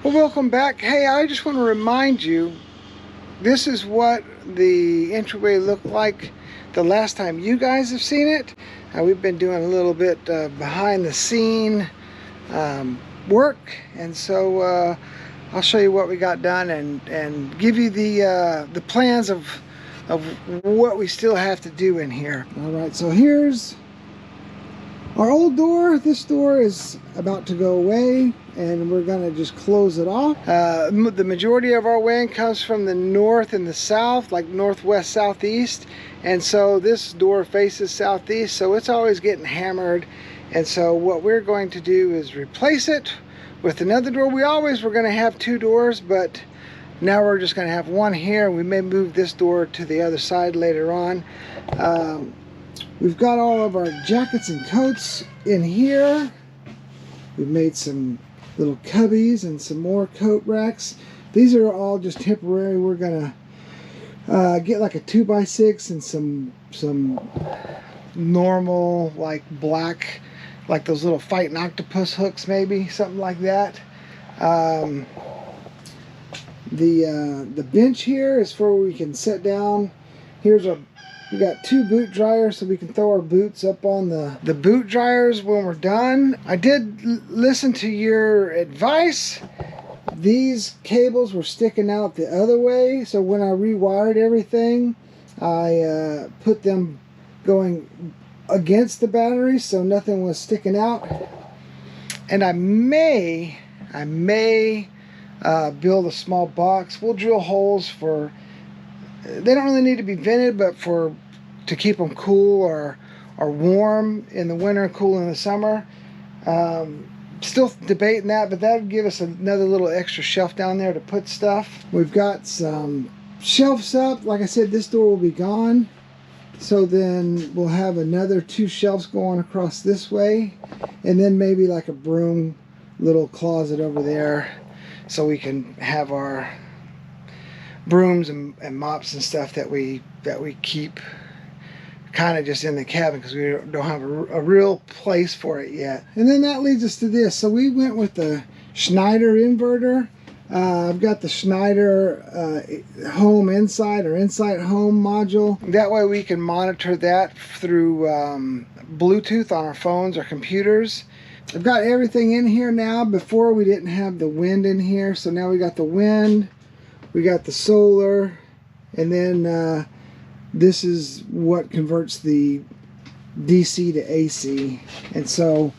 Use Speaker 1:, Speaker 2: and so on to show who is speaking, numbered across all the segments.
Speaker 1: Well, welcome back. Hey, I just want to remind you, this is what the entryway looked like the last time you guys have seen it. We've been doing a little bit behind the scene work, and so I'll show you what we got done and give you the plans of what we still have to do in here. All right, so here's our old door. This door is about to go away, and we're going to just close it off. The majority of our wind comes from the north and the south, like northwest, southeast, and so this door faces southeast, so it's always getting hammered. And so what we're going to do is replace it with another door. We always were going to have two doors, but now we're just going to have one here. We may move this door to the other side later on. We've got all of our jackets and coats in here. We've made some little cubbies and some more coat racks. These are all just temporary. We're gonna get like a 2x6 and some normal, like black, like those little fighting octopus hooks, maybe something like that. The bench here is for where we can sit down. We got two boot dryers, so we can throw our boots up on the boot dryers when we're done. I did listen to your advice. These cables were sticking out the other way, so when I rewired everything, I put them going against the battery so nothing was sticking out. And I may build a small box. We'll drill holes for, they don't really need to be vented, but to keep them cool or warm in the winter and cool in the summer. Still debating that, but that would give us another little extra shelf down there to put stuff. We've got some shelves up. Like I said, this door will be gone, so then we'll have another two shelves going across this way, and then maybe like a broom little closet over there, so we can have our brooms and mops and stuff that we keep kind of just in the cabin because we don't have a real place for it yet. And then that leads us to this. So we went with the Schneider inverter. I've got the Schneider home inside or inside home module. That way we can monitor that through Bluetooth on our phones or computers. I've got everything in here now. Before we didn't have the wind in here, so now we got the wind. We got the solar, and then this is what converts the DC to AC. And so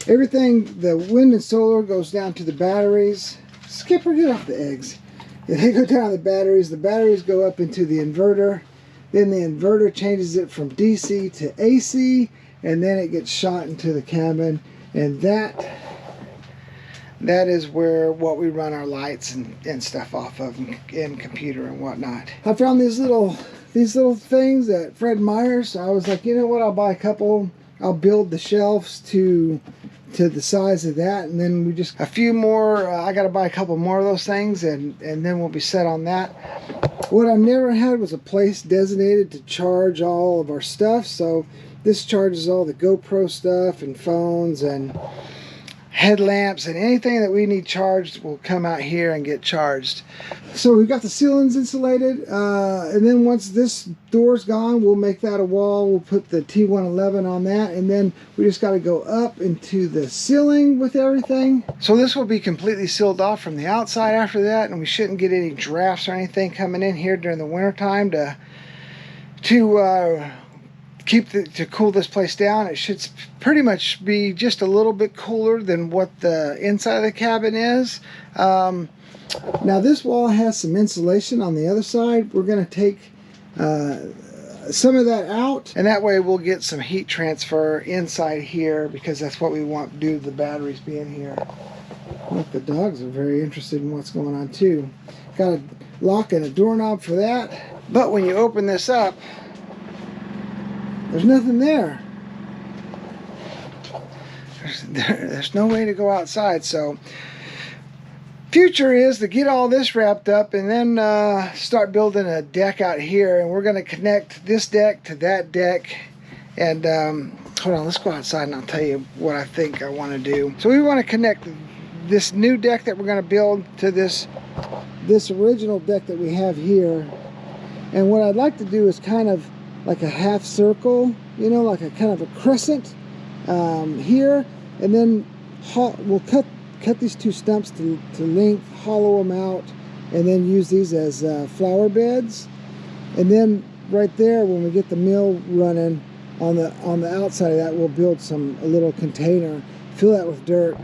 Speaker 1: everything, the wind and solar goes down to the batteries. Skipper, get off the eggs. They go down to the batteries go up into the inverter. Then the inverter changes it from DC to AC, and then it gets shot into the cabin. And that is what we run our lights and stuff off of, and computer and whatnot. I found these little things at Fred Meyer's. I was like, you know what, I'll buy a couple. I'll build the shelves to the size of that, and then we just a few more. I got to buy a couple more of those things, and then we'll be set on that. What I never had was a place designated to charge all of our stuff, so this charges all the GoPro stuff and phones and headlamps, and anything that we need charged will come out here and get charged. So we've got the ceilings insulated, and then once this door's gone, we'll make that a wall. We'll put the T111 on that, and then we just got to go up into the ceiling with everything. So this will be completely sealed off from the outside after that, and we shouldn't get any drafts or anything coming in here during the winter time to cool this place down. It should pretty much be just a little bit cooler than what the inside of the cabin is. Now this wall has some insulation on the other side. We're going to take some of that out, and that way we'll get some heat transfer inside here, because that's what we want due to the batteries being here. Look, the dogs are very interested in what's going on too. Got a lock and a doorknob for that. But when you open this up, there's nothing there. There's no way to go outside. So future is to get all this wrapped up and then start building a deck out here, and we're going to connect this deck to that deck. And hold on, let's go outside and I'll tell you what I think I want to do. So we want to connect this new deck that we're going to build to this original deck that we have here. And what I'd like to do is kind of like a half circle, you know, like a kind of a crescent here, and then we'll cut these two stumps to length, hollow them out, and then use these as flower beds. And then right there, when we get the mill running on the outside of that, we'll build a little container, fill that with dirt,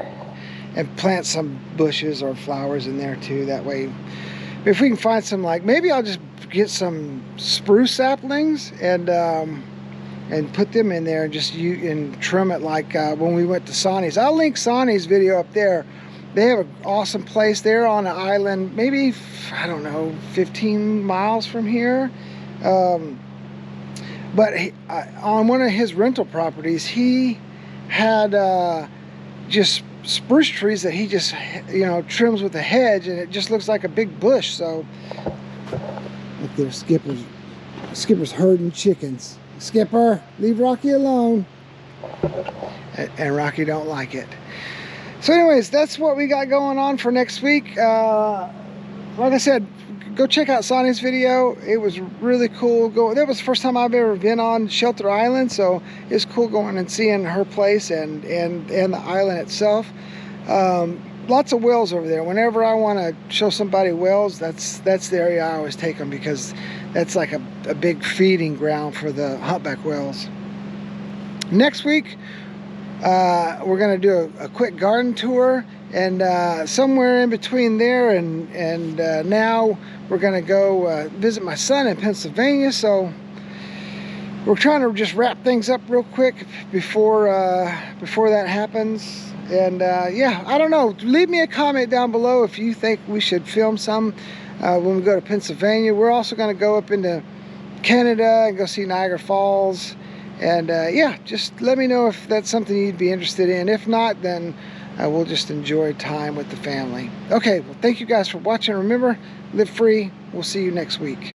Speaker 1: and plant some bushes or flowers in there too. That way, if we can find some, like, maybe I'll just get some spruce saplings and put them in there and just and trim it like when we went to Sonny's. I'll link Sonny's video up there. They have an awesome place there on an island, maybe, I don't know, 15 miles from here. But on one of his rental properties, he had just spruce trees that he just, you know, trims with a hedge, and it just looks like a big bush. So look there, Skipper's herding chickens. Skipper, leave Rocky alone. And Rocky don't like it. So anyways, that's what we got going on for next week. Like I said, go check out Sonny's video. It was really cool. That was the first time I've ever been on Shelter Island, so it's cool going and seeing her place and the island itself. Lots of whales over there. Whenever I want to show somebody whales, that's the area I always take them, because that's like a big feeding ground for the humpback whales. Next week, we're going to do a quick garden tour, and somewhere in between there and now we're going to go visit my son in Pennsylvania. So we're trying to just wrap things up real quick before that happens. And yeah, I don't know, leave me a comment down below if you think we should film some when we go to Pennsylvania. We're also going to go up into Canada and go see Niagara Falls. And yeah, just let me know if that's something you'd be interested in. If not, then we'll just enjoy time with the family. Okay, well, thank you guys for watching. Remember, live free. We'll see you next week.